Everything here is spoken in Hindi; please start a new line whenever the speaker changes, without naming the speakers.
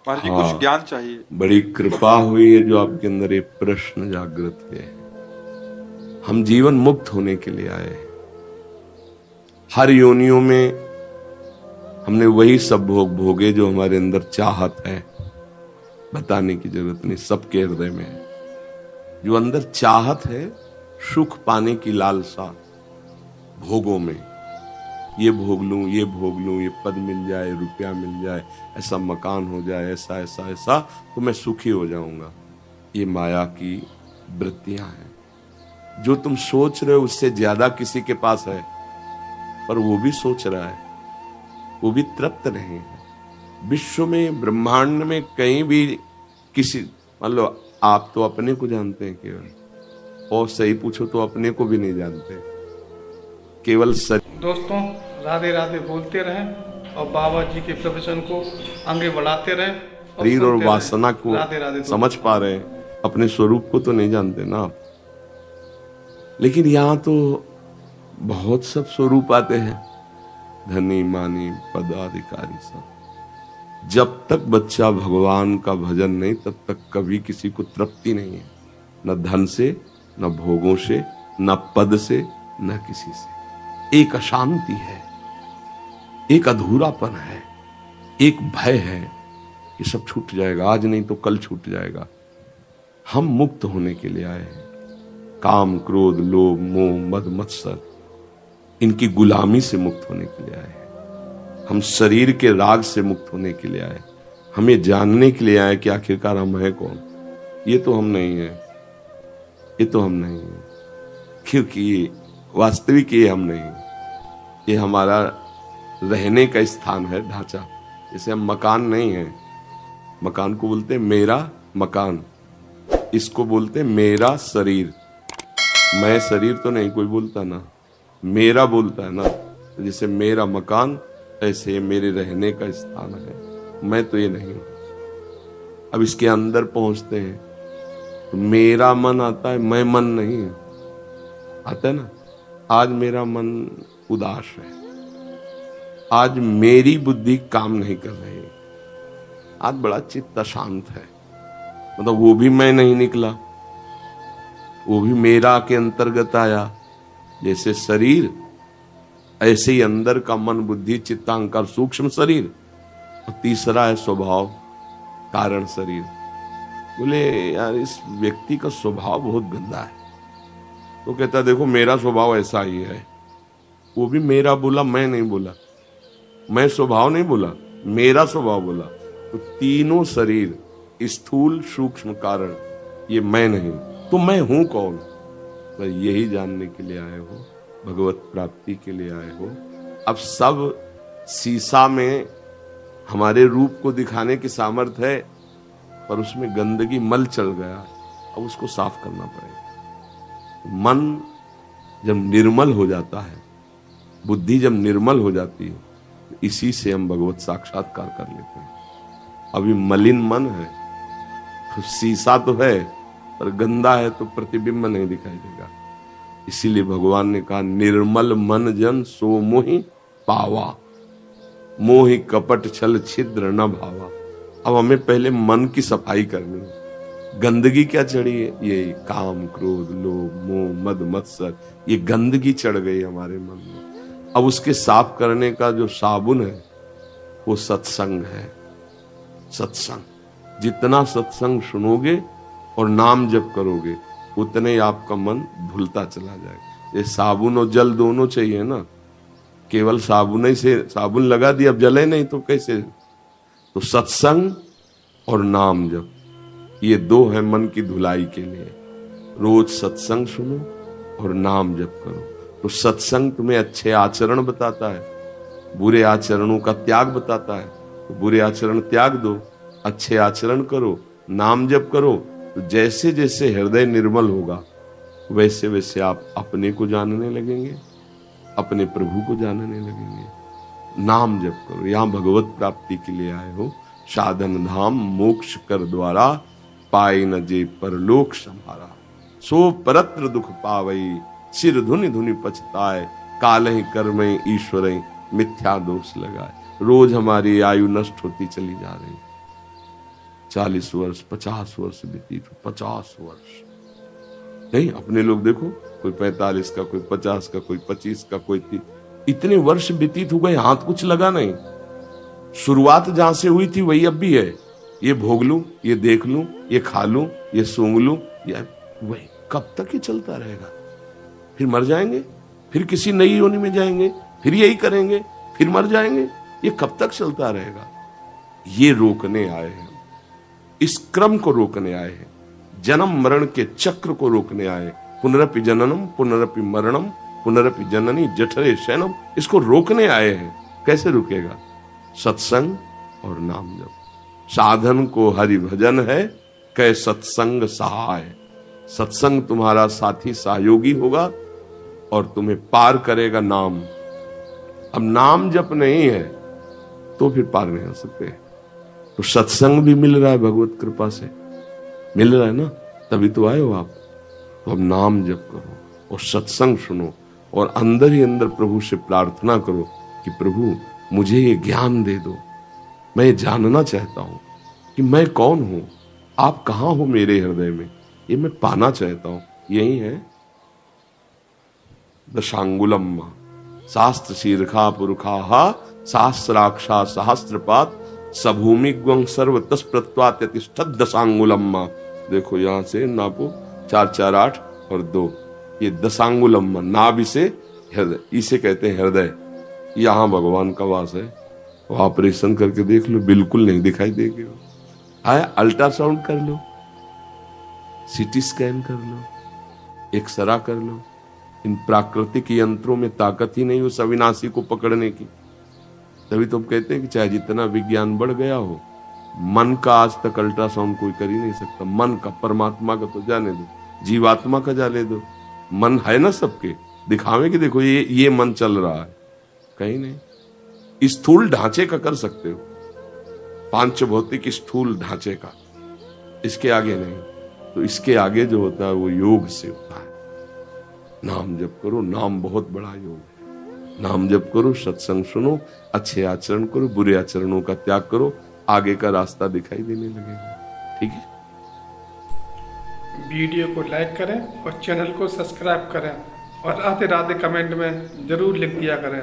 महाराज जी
हाँ,
कुछ ज्ञान चाहिए।
बड़ी कृपा हुई है जो आपके अंदर ये प्रश्न जागृत है। हम जीवन मुक्त होने के लिए आए हैं। हर योनियों में हमने वही सब भोग भोगे जो हमारे अंदर चाहत है। बताने की जरूरत नहीं, सबके हृदय में है। जो अंदर चाहत है, सुख पाने की लालसा, भोगों में ये भोग लूं, ये भोग लूं, ये पद मिल जाए, रुपया मिल जाए, ऐसा मकान हो जाए, ऐसा ऐसा ऐसा, तो मैं सुखी हो जाऊंगा। ये माया की वृत्तियां हैं। जो तुम सोच रहे हो उससे ज्यादा किसी के पास है, पर वो भी सोच रहा है, वो भी तृप्त नहीं है। विश्व में, ब्रह्मांड में कहीं भी किसी, मान लो आप तो अपने को जानते हैं केवल, और सही पूछो तो अपने को भी नहीं जानते, केवल
दोस्तों राधे राधे बोलते रहें और बाबा जी के प्रवचन को आगे बढ़ाते रहें
शरीर और वासना को
राधे राधे
समझ पा रहे हैं, अपने स्वरूप को तो नहीं जानते ना आप। लेकिन यहां तो बहुत सब स्वरूप आते हैं, धनी मानी पदाधिकारी सब। जब तक बच्चा भगवान का भजन नहीं, तब तक कभी किसी को तृप्ति नहीं है, न धन से, न भोगों से, न पद से, न किसी से। एक अशांति है, एक अधूरापन है, एक भय है, ये सब छूट जाएगा, आज नहीं तो कल छूट जाएगा। हम मुक्त होने के लिए आए हैं। काम, क्रोध, लोभ, मोह, मद, मत्सर, इनकी गुलामी से मुक्त होने के लिए आए हैं। हम शरीर के राग से मुक्त होने के लिए आए। हम ये जानने के लिए आए कि आखिरकार हम हैं कौन। ये तो हम नहीं है, ये तो हम नहीं है, क्योंकि वास्तविक ये हम नहीं है। ये हमारा रहने का स्थान है, ढांचा। जैसे हम मकान नहीं है, मकान को बोलते हैं मेरा मकान, इसको बोलते हैं मेरा शरीर। मैं शरीर तो नहीं कोई बोलता ना, मेरा बोलता है ना। जैसे मेरा मकान, ऐसे मेरे रहने का स्थान है। मैं तो ये नहीं हूं। अब इसके अंदर पहुंचते हैं तो मेरा मन आता है, मैं मन नहीं आता है ना। आज मेरा मन उदास है, आज मेरी बुद्धि काम नहीं कर रही, आज बड़ा चित्त अशांत है। मतलब वो भी मैं नहीं निकला, वो भी मेरा के अंतर्गत आया। जैसे शरीर, ऐसे ही अंदर का मन, बुद्धि, चित्तांकर, सूक्ष्म शरीर, और तीसरा है स्वभाव, कारण शरीर। बोले यार इस व्यक्ति का स्वभाव बहुत गंदा है, तो कहता देखो मेरा स्वभाव ऐसा ही है। वो भी मेरा बोला, मैं नहीं बोला, मैं स्वभाव नहीं बोला, मेरा स्वभाव बोला। तो तीनों शरीर, स्थूल, सूक्ष्म, कारण, ये मैं नहीं, तो मैं हूं कौन? तो यही जानने के लिए आए हो, भगवत प्राप्ति के लिए आए हो। अब सब शीशा में हमारे रूप को दिखाने की सामर्थ्य है, पर उसमें गंदगी, मल चल गया, अब उसको साफ करना पड़ेगा। मन जब निर्मल हो जाता है, बुद्धि जब निर्मल हो जाती है, तो इसी से हम भगवत साक्षात्कार कर लेते हैं। अभी मलिन मन है, तो शीशा तो है पर गंदा है, तो प्रतिबिंब नहीं दिखाई देगा। इसीलिए भगवान ने कहा निर्मल मन जन सो मोहि पावा, मोहि कपट छल छिद्र न भावा। अब हमें पहले मन की सफाई करनी है। गंदगी क्या चढ़ी है? ये काम, क्रोध, लोभ, मोह, मद, मत्सर, ये गंदगी चढ़ गई हमारे मन में। अब उसके साफ करने का जो साबुन है वो सत्संग है। सत्संग, जितना सत्संग सुनोगे और नाम जप करोगे, उतने ही आपका मन धुलता चला जाएगा। ये साबुन और जल दोनों चाहिए ना, केवल साबुन ही से साबुन लगा दिया अब जले नहीं तो कैसे? तो सत्संग और नाम जप, ये दो है मन की धुलाई के लिए। रोज सत्संग सुनो और नाम जप करो। तो सत्संग तुम्हें अच्छे आचरण बताता है, बुरे आचरणों का त्याग बताता है। तो बुरे आचरण त्याग दो, अच्छे आचरण करो, नाम जप करो। तो जैसे जैसे हृदय निर्मल होगा, वैसे वैसे आप अपने को जानने लगेंगे, अपने प्रभु को जानने लगेंगे। नाम जप करो। यहां भगवत प्राप्ति के लिए आए हो। साधन धाम मोक्ष कर द्वारा, पाए न जे परलोक संभारा। सो परत्र दुख पावई, सिर धुनि धुनि पछताए। काल ही कर्म ईश्वर मिथ्या दोष लगाए। रोज हमारी आयु नष्ट होती चली जा रही, 40 वर्ष 50 वर्ष व्यतीत हो, 50 वर्ष नहीं, अपने लोग देखो, कोई 45 का, कोई 50 का, कोई 25 का, कोई 30, इतने वर्ष व्यतीत हो गए, हाथ कुछ लगा नहीं। शुरुआत जहां से हुई थी वही अब भी है। ये भोग लूं, ये देख लूं, ये खा लूं, ये सूंघ लूं, या वही कब तक ये चलता रहेगा? फिर मर जाएंगे, फिर किसी नई योनि में जाएंगे, फिर यही करेंगे, फिर मर जाएंगे। ये कब तक चलता रहेगा? ये रोकने आए हैं, इस क्रम को रोकने आए हैं, जन्म मरण के चक्र को रोकने आए। पुनरपि जननम पुनरपि मरणम पुनरपि जननी जठरे शयनम, इसको रोकने आए हैं। कैसे रुकेगा? सत्संग और नाम जप। साधन को हरि भजन है, कै सत्संग सहाय। सत्संग तुम्हारा साथी सहयोगी होगा और तुम्हें पार करेगा नाम। अब नाम जप नहीं है तो फिर पार नहीं हो सकते। तो सत्संग भी मिल रहा है, भगवत कृपा से मिल रहा है ना, तभी तो आए हो आप। तो अब नाम जप करो और सत्संग सुनो और अंदर ही अंदर प्रभु से प्रार्थना करो कि प्रभु मुझे ये ज्ञान दे दो, मैं ये जानना चाहता हूं कि मैं कौन हूं, आप कहां हो मेरे हृदय में, ये मैं पाना चाहता हूं। यही है दशांगुलम शास्त्र शीर्षा पुरुषा सहस्राक्षा सहस्त्रपात सभूमि ग्वं सर्व तस्प्रत्वात यतिष्ठत् दशांगुलम। देखो यहां से नापो 4 4 8 और 2, ये दशांगुलम नाभि से हृदय, इसे कहते हैं हृदय। यहां भगवान का वास है। ऑपरेशन करके देख लो, बिल्कुल नहीं दिखाई देगी। आया अल्ट्रासाउंड कर लो, सीटी स्कैन कर लो, एक्सरा कर लो। इन प्राकृतिक यंत्रों में ताकत ही नहीं उस अविनाशी को पकड़ने की। तभी तो हम कहते हैं कि चाहे जितना विज्ञान बढ़ गया हो, मन का आज तक अल्ट्रासाउंड कोई कर ही नहीं सकता। मन का, परमात्मा का तो जाने दो, जीवात्मा का जाने दो। मन है ना सबके, दिखावे कि देखो ये मन चल रहा है, कहीं नहीं। स्थूल ढांचे का कर सकते हो, पांच भौतिक स्थूल ढांचे का, इसके आगे नहीं। तो इसके आगे जो होता है वो योग से होता है। नाम जप करो, नाम बहुत बड़ा योग है। नाम जप करो, सत्संग सुनो, अच्छे आचरण करो, बुरे आचरणों का त्याग करो, आगे का रास्ता दिखाई देने लगेगा। ठीक है,
वीडियो को लाइक करें और चैनल को सब्सक्राइब करें और राधे राधे कमेंट में जरूर लिख दिया करें।